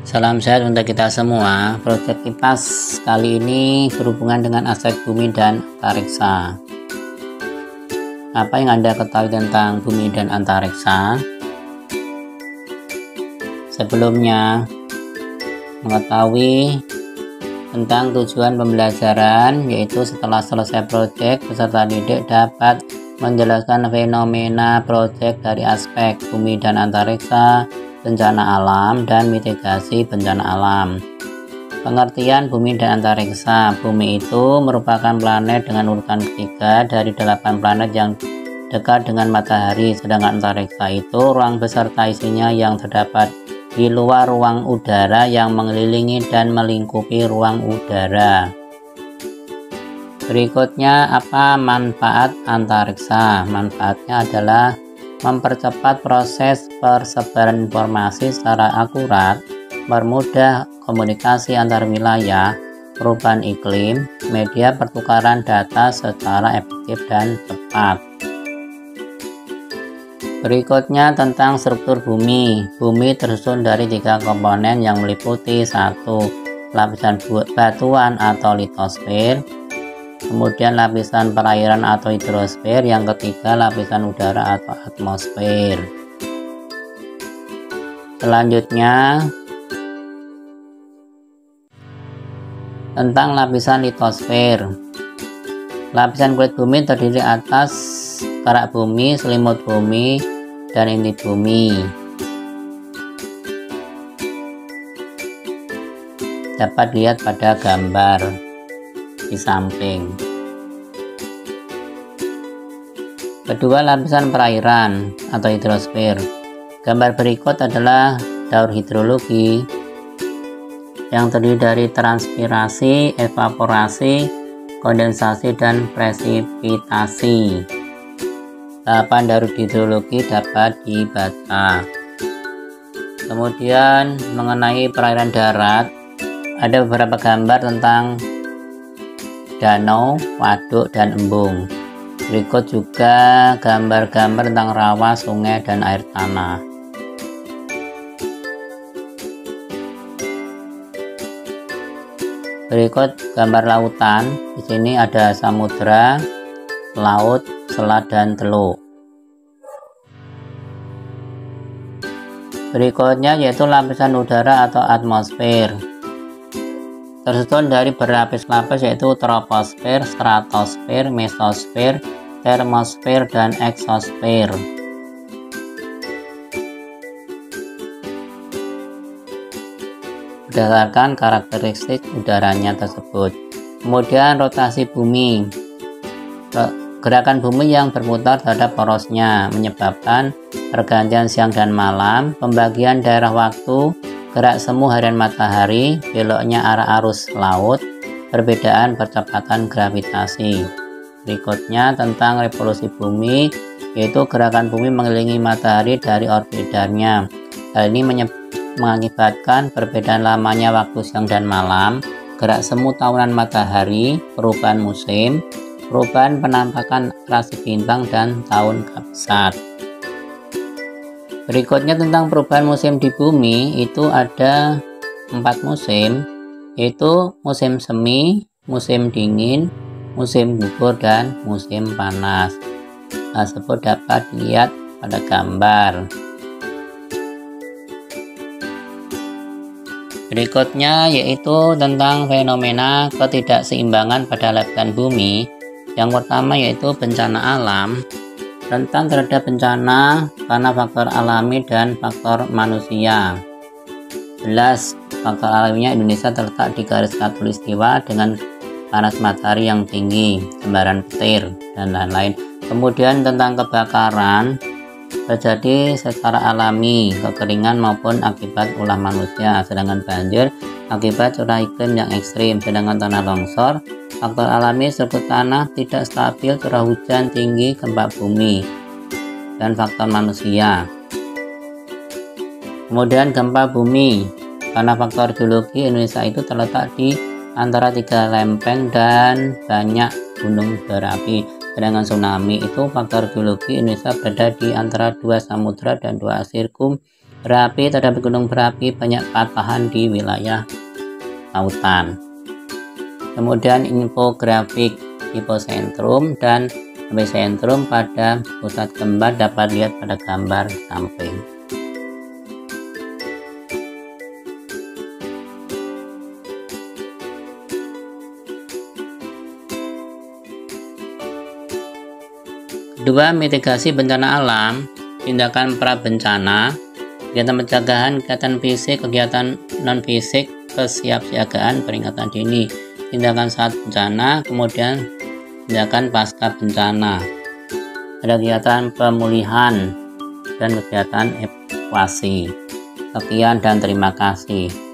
Salam sehat untuk kita semua. Proyek kipas kali ini berhubungan dengan aspek bumi dan antariksa. Apa yang Anda ketahui tentang bumi dan antariksa? Sebelumnya, mengetahui tentang tujuan pembelajaran, yaitu setelah selesai proyek, peserta didik dapat menjelaskan fenomena proyek dari aspek bumi dan antariksa, bencana alam, dan mitigasi bencana alam. Pengertian bumi dan antariksa. Bumi itu merupakan planet dengan urutan ketiga dari 8 planet yang dekat dengan matahari, sedangkan antariksa itu ruang beserta isinya yang terdapat di luar ruang udara yang mengelilingi dan melingkupi ruang udara. Berikutnya, apa manfaat antariksa? Manfaatnya adalah mempercepat proses persebaran informasi secara akurat, mempermudah komunikasi antar wilayah, perubahan iklim, media pertukaran data secara efektif dan cepat. Berikutnya tentang struktur bumi. Bumi tersusun dari 3 komponen yang meliputi 1. Lapisan batuan atau litosfer, kemudian lapisan perairan atau hidrosfer, yang ketiga lapisan udara atau atmosfer. Selanjutnya tentang lapisan litosfer. Lapisan kulit bumi terdiri atas kerak bumi, selimut bumi, dan inti bumi. Dapat dilihat pada gambar di samping. Kedua, lapisan perairan atau hidrosfer. Gambar berikut adalah daur hidrologi yang terdiri dari transpirasi, evaporasi, kondensasi, dan presipitasi. Tahapan daur hidrologi dapat dibaca. Kemudian mengenai perairan darat, ada beberapa gambar tentang danau, waduk, dan embung. Berikut juga gambar-gambar tentang rawa, sungai, dan air tanah. Berikut gambar lautan. Di sini ada samudra, laut, selat, dan teluk. Berikutnya yaitu lapisan udara atau atmosfer. Tersusun dari berlapis-lapis yaitu troposfer, stratosfer, mesosfer, termosfer, dan eksosfer. Berdasarkan karakteristik udaranya tersebut. Kemudian rotasi bumi. Gerakan bumi yang berputar terhadap porosnya menyebabkan pergantian siang dan malam, pembagian daerah waktu, gerak semu harian matahari, beloknya arah arus laut, perbedaan percepatan gravitasi. Berikutnya tentang revolusi bumi, yaitu gerakan bumi mengelilingi matahari dari orbitarnya. Hal ini mengakibatkan perbedaan lamanya waktu siang dan malam, gerak semu tahunan matahari, perubahan musim, perubahan penampakan rasi bintang, dan tahun kabsat. Berikutnya tentang perubahan musim di bumi, itu ada 4 musim, yaitu musim semi, musim dingin, musim gugur, dan musim panas. Hal tersebut dapat dilihat pada gambar. Berikutnya yaitu tentang fenomena ketidakseimbangan pada lapisan bumi. Yang pertama yaitu bencana alam. Rentan terhadap bencana karena faktor alami dan faktor manusia. Jelas faktor alaminya, Indonesia terletak di garis khatulistiwa dengan panas matahari yang tinggi, sembaran petir, dan lain-lain. Kemudian tentang kebakaran, terjadi secara alami, kekeringan maupun akibat ulah manusia. Sedangkan banjir akibat curah iklim yang ekstrim. Sedangkan tanah longsor, faktor alami seperti tanah tidak stabil, curah hujan tinggi, gempa bumi, dan faktor manusia. Kemudian gempa bumi, karena faktor geologi Indonesia itu terletak di antara 3 lempeng dan banyak gunung berapi. Sedangkan tsunami itu faktor geologi Indonesia berada di antara 2 samudra dan 2 sirkum berapi terhadap gunung berapi, banyak patahan di wilayah lautan. Kemudian infografik hipocentrum dan epicentrum pada pusat gempa dapat dilihat pada gambar samping. Kedua, mitigasi bencana alam, tindakan pra-bencana, kegiatan pencegahan, kegiatan fisik, kegiatan non-fisik, kesiapsiagaan, peringatan dini, tindakan saat bencana, kemudian tindakan pasca bencana. Ada kegiatan pemulihan dan kegiatan evakuasi. Sekian dan terima kasih.